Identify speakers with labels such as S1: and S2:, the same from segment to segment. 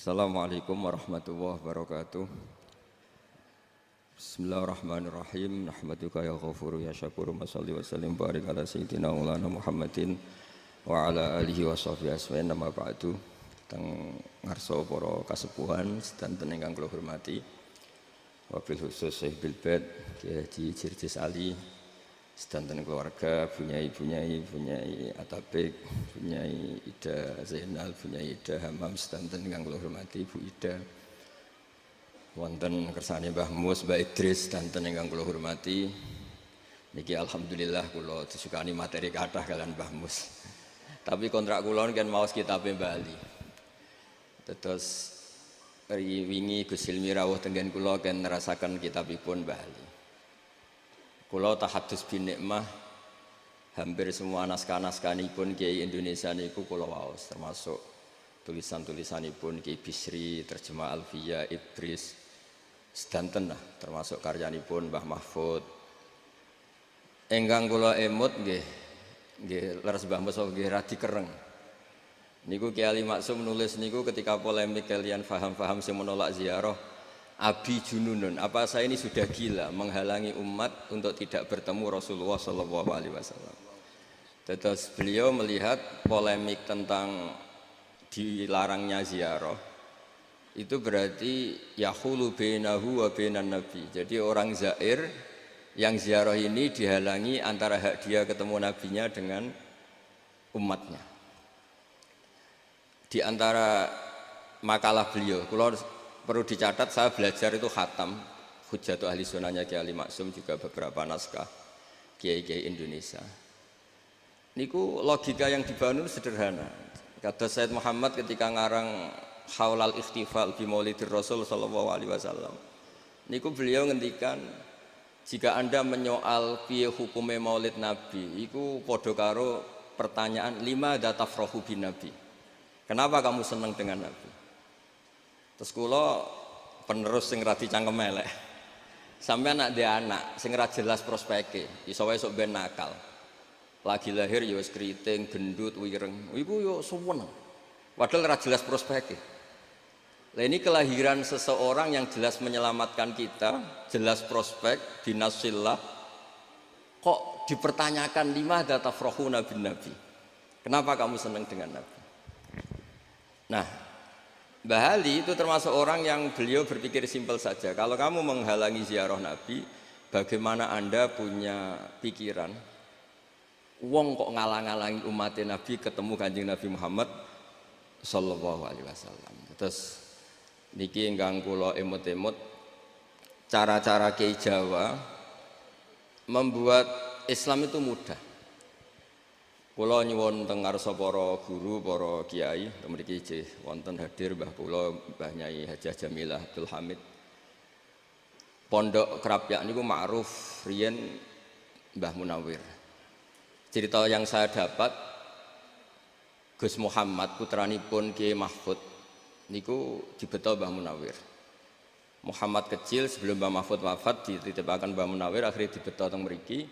S1: Assalamualaikum warahmatullahi wabarakatuh. Bismillahirrahmanirrahim. Nahmaduka ya ghafuru ya syakuru. Mashalli wa sallim barik ala sayyidina maulana Muhammadin wa ala alihi wa sahbihi asma'in. Nama ba'du. Teng ngarsa para kasepuhan sedanten ingkang kula hormati. Wabil khusus Syekh Bilbad Kiai Haji Jirjis Ali, sedanten keluarga, bunyai Atabek, bunyai Ida Zainal, bunyai Ida Hamam, sedanten ingkang kula hormati Bu Ida. Wonten kersane Mbah Mus, Mbah Idris, sedanten ingkang kula hormati. Niki alhamdulillah kula disukani materi kathah kalian Mbah Mus. Tapi kontrak kula kan maos kitabe Bali. Terus wingi Gus Hilmi rawuh tenggen kula kan nerasaken kitabipun Bali. Kula tahadus bin nikmah hampir semua naskah-naskahipun Kiai Indonesia niku kula waos, termasuk tulisan-tulisanipun Kiai Bisri, terjemah Alfiyah, Idris, sedanten lah, termasuk karyanipun Mbah Mahfud. Engkang kula emut nggih leres Mbah Mus nggih radi kereng. Niku Kiai Ali Maksum nulis niku ketika polemik kalian faham-faham sing menolak ziarah. Abi jununun, apa saya ini sudah gila menghalangi umat untuk tidak bertemu Rasulullah Shallallahu Alaihi Wasallam. Terus beliau melihat polemik tentang dilarangnya ziarah itu berarti yahulu bainahu wa bainan nabi. Jadi orang zair yang ziarah ini dihalangi antara hak dia ketemu nabinya dengan umatnya. Di antara makalah beliau, kalau perlu dicatat, saya belajar itu khatam Hujjatul Ahli Sunnahnya Kiai Ali Maksum, juga beberapa naskah Kiai-Kiai Indonesia. Niku logika yang dibangun sederhana. Kata Sayyid Muhammad ketika ngarang Haulal Ikhtifal bi Maulidir Rasul sallallahu alaihi wasallam. Niku beliau ngendikan, jika Anda menyoal piye hukume Maulid Nabi, iku padha karo pertanyaan lima datafrahu bin Nabi. Kenapa kamu senang dengan Nabi? Terus kula penerus sing radi cangkem elek. Sampeyan anak dia anak sing ra jelas prospeke, iso wae sok ben nakal. Lagi lahir ya wis kriting, gendut, wireng. Iku yo suwen. Padahal ra jelas prospeke. Lah ini kelahiran seseorang yang jelas menyelamatkan kita, jelas prospek binasillah. Kok dipertanyakan lima datafrahuna bin Nabi? Kenapa kamu senang dengan Nabi? Nah, Mbah Ali itu termasuk orang yang beliau berpikir simpel saja. Kalau kamu menghalangi ziarah Nabi, bagaimana Anda punya pikiran wong kok ngalang-alangi umat Nabi ketemu Kanjeng Nabi Muhammad sallallahu alaihi wasallam. Terus niki ingkang kula emut-emut cara-cara Kiai Jawa membuat Islam itu mudah. Kula nyuwun teng ngarsa para guru, para kiai, mriki nggih wonten hadir Mbah kula Mbah Nyai Hajah Jamilah Abdul Hamid. Pondok Krapyak niku ma'ruf riyen Mbah Munawir. Cerita yang saya dapat, Gus Muhammad putranipun Kiai Mahfud niku dibeto Mbah Munawir. Muhammad kecil sebelum Mbah Mahfud wafat dititipaken Mbah Munawir, akhirnya dibeto teng mriki.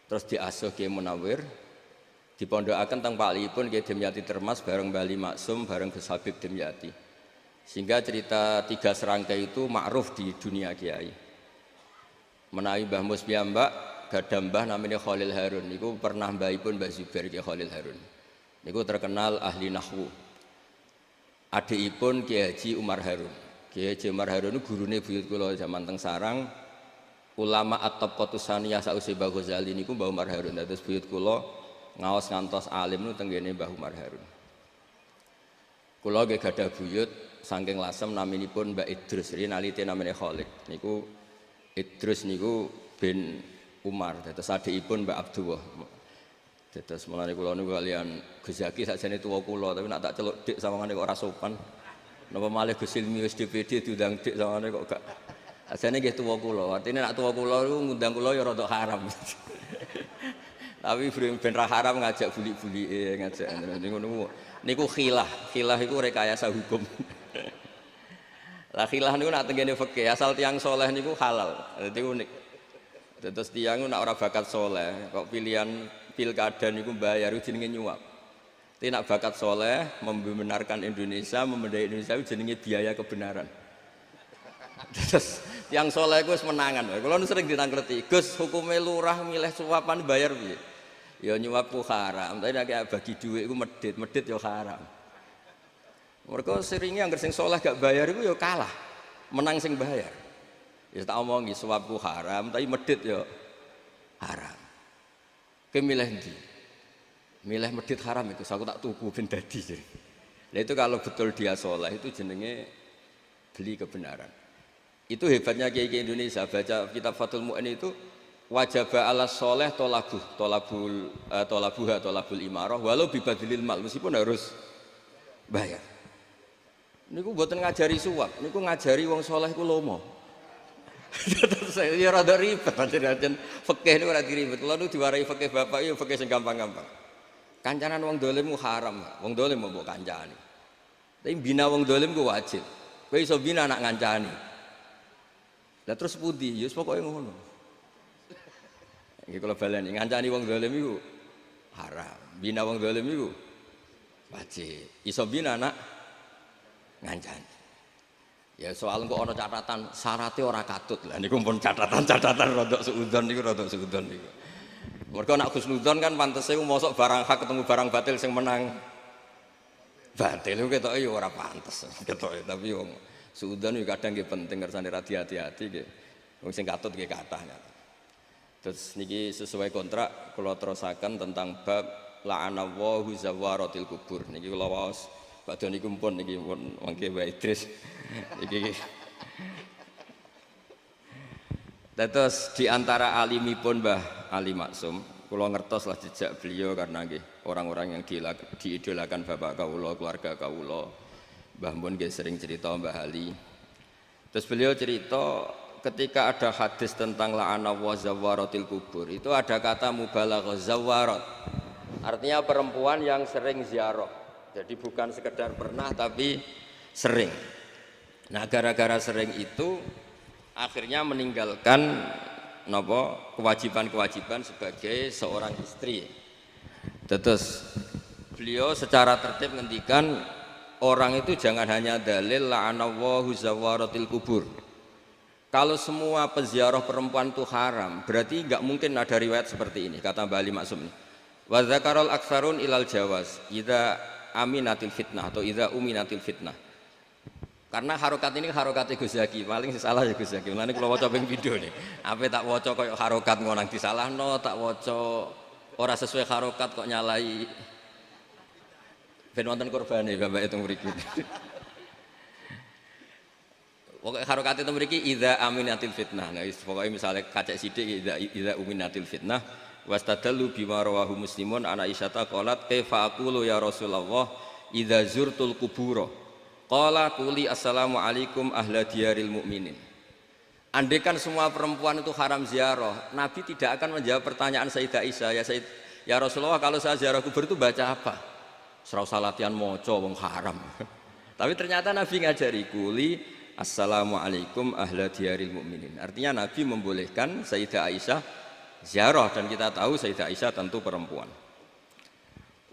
S1: Terus diasuh Kiai Munawir. Dipondokaken teng Paklipun Kiai Dimyati Termas bareng Bali Maksum bareng Gus Habib Dimyati. Sehingga cerita tiga serangkai itu ma'ruf di dunia kiai. Menawi Mbah Mus piyambak gadah mbah namanya Khalil Harun. Niku pernah mbahipun Mbah Zubair Kiai Khalil Harun. Niku terkenal ahli nahwu. Adikipun Kiai Haji Umar Harun. Kiai Haji Umar Harun itu gurune buyut kula zaman teng Sarang. Ulama at-Tabqatus Tsaniyah sausé Mbah Ghazali niku Mbah Umar Harun. Dados buyut kula ngaos ngantos alim nu tenggene Mbah Umar Harun. Kula nggih gadah buyut saking lasem naminipun Mbak Idrus, rinalite namine Khalid. Niku Idrus niku bin Umar, dados adikipun Mbak Abdullah. Dados mulane kula niku kalian Gus Zaki sakjane tuwa kula, tapi nak tak celuk dik sawangane kok ora sopan. Napa malih Gus Ilmi wis DPD diundang dik sawangane kok gak. Sakjane nggih tuwa kula. Artine nak tuwa kula niku ngundang kula ya rada haram. Tapi ben ra haram ngajak buli-buli ngajak niku khilah iku rekayasa hukum. Lah khilah niku nak tengene fikih asal tiang soleh niku halal. Dadi unik. Terus tiang nak ora bakat soleh, kok pilihan pilkada niku bayar jenenge nyuap. Tina bakat soleh, membenarkan Indonesia, memendai Indonesia itu jenenge biaya kebenaran. Terus yang soleh itu menangan. Kalau sering ditangkleti, Gus hukumnya lurah milih suapan bayar piye? Ya nyuap ku haram, tapi nek bagi duit itu medit ya haram. Mereka seringnya anggar sing soleh gak bayar itu ya kalah, menang sing bayar. Ya tak omongi suap ku haram, tapi medit ya haram. Kemilih ndi? Milih medit haram itu, aku tak tuku ben dadi. Nah itu kalau betul dia soleh itu jenenge beli kebenaran. Itu hebatnya kiai Indonesia. Baca kitab Fathul Mu'in itu wajaba ala soleh tolabul imarah walau bibadilil mal, meskipun harus bayar. Niku buatan ngajari suap, niku ngajari wong soleh ku lomo. Saya ya rada ribet pancen fikih niku ora diribet. Kula nu diwarai fikih bapak ya fikih sing gampang-gampang. Kancanan wong dolim ku haram, wong dolim mau mbok kancani. Tapi bina wong dolim ku wajib. Kowe iso bina anak ngancani. Lah terus pundi? Ya pokoke ngono. Iki kula baleni ngancani wong dolim iku haram. Bina wong dolim iku wajib. Iso bina anak ngancani. Ya soal kok ana catatan syaratnya ora katut. Lah niku pun catatan rodok suudzon niku rodok suudzon niku. Mereka nak khusnudon kan pantese mosok barang hak ketemu barang batil sing menang batil itu ketoke ya ora pantes ketoke, tapi wong suudzon yo kadang nggih penting kersane ra hati-hati nggih. Wong sing katut nggih kathah. Terus niki sesuai kontrak kula terusaken tentang bab la'anallahu zawaratil kubur. Niki kula waos badhe niku pun niki pun mangke Mbak Idris. Niki terus diantara alimipun Mbah Ali Maksum, kula ngertos lah jejak beliau karena nggih orang-orang yang diidolakan bapak kawula, keluarga kawula. Mbah Mun nggih sering cerita Mbah Ali. Terus beliau cerita ketika ada hadis tentang la'ana wa zawaratil kubur, itu ada kata mubalaghah zawarat. Artinya perempuan yang sering ziarah. Jadi bukan sekedar pernah tapi sering. Nah, gara-gara sering itu akhirnya meninggalkan kewajiban-kewajiban sebagai seorang istri. Terus beliau secara tertib ngendikan orang itu jangan hanya dalil la'anallahu zawaratil kubur. Kalau semua peziarah perempuan itu haram, berarti nggak mungkin ada riwayat seperti ini, kata Mbah Ali Maksum. Wa dzakarul aktsarun ilal jawaz idza aminatil fitnah atau idza uminatil fitnah. Karena harokat ini harokat Gus Zaki, paling salah ya Gus Zaki. Mulane kula waca ping video nih. Apa tak waca koyo harokat ngonang disalahno, tak waca ora sesuai harokat kok nyalai. Ben wonten kurbane Bapak itu mriki. Pokoke harokat itu mriki idza aminatil fitnah. Nah, pokoke misale kacek sithik idza uminatil fitnah wastadallu bima rawahu Muslimun ana Aisyah qalat kaifa aqulu ya Rasulullah idza zurtul kubura. Qala quli assalamu alaikum ahla diyaril mu'minin. Andaikan semua perempuan itu haram ziarah, Nabi tidak akan menjawab pertanyaan Sayyidah Aisyah, ya Rasulullah kalau saya ziarah kubur itu baca apa? Serau salatian moco wong haram. Tapi ternyata Nabi ngajari quli assalamu alaikum ahla diyaril mu'minin. Artinya Nabi membolehkan Sayyidah Aisyah ziarah, dan kita tahu Sayyidah Aisyah tentu perempuan.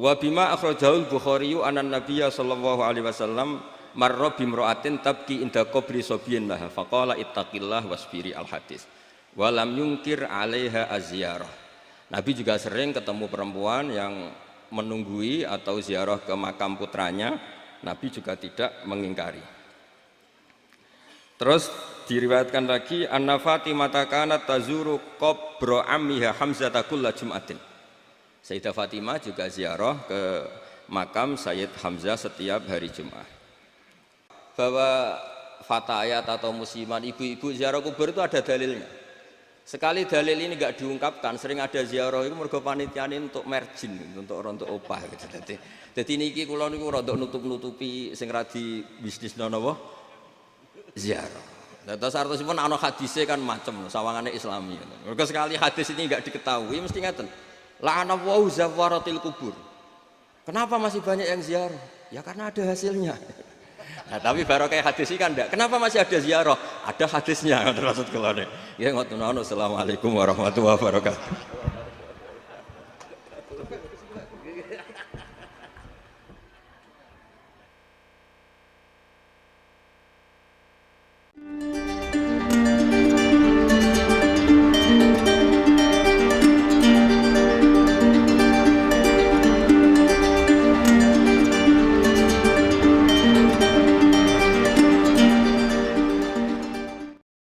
S1: Wa bima akhrajahul Bukhari anan Nabiyya sallallahu alaihi wasallam marra bimra'atin tabki inda qabri sabiyyin laha faqala ittaqillah wasbiri al hadis wa lam yunkir 'alaiha azyarah. Nabi juga sering ketemu perempuan yang menunggui atau ziarah ke makam putranya, Nabi juga tidak mengingkari. Terus diriwayatkan lagi anna Fatimah kanat tazuru qabra ammiha Hamzah kulla jum'atin. Sayyidah Fatimah juga ziarah ke makam Sayyid Hamzah setiap hari Jumat. Bahwa fatayat atau musliman ibu-ibu ziarah kubur itu ada dalilnya. Sekali dalil ini nggak diungkapkan, sering ada ziarah itu mergo panitiane untuk margin, untuk opah gitu. Jadi niki kula niku rada nutup-nutupi sing ra di bisnis napa ziarah. Nah, terus artosipun ana hadise kan macam sawangane Islami. Mergo sekali hadis ini nggak diketahui mesti ngaten. La'anallahu zawaratil kubur. Kenapa masih banyak yang ziarah? Ya karena ada hasilnya. Nah, tapi baru kayak hadis ini kan enggak. Kenapa masih ada ziarah? Ada hadisnya. Maksud kula. Ya ngoten. Assalamualaikum warahmatullahi wabarakatuh.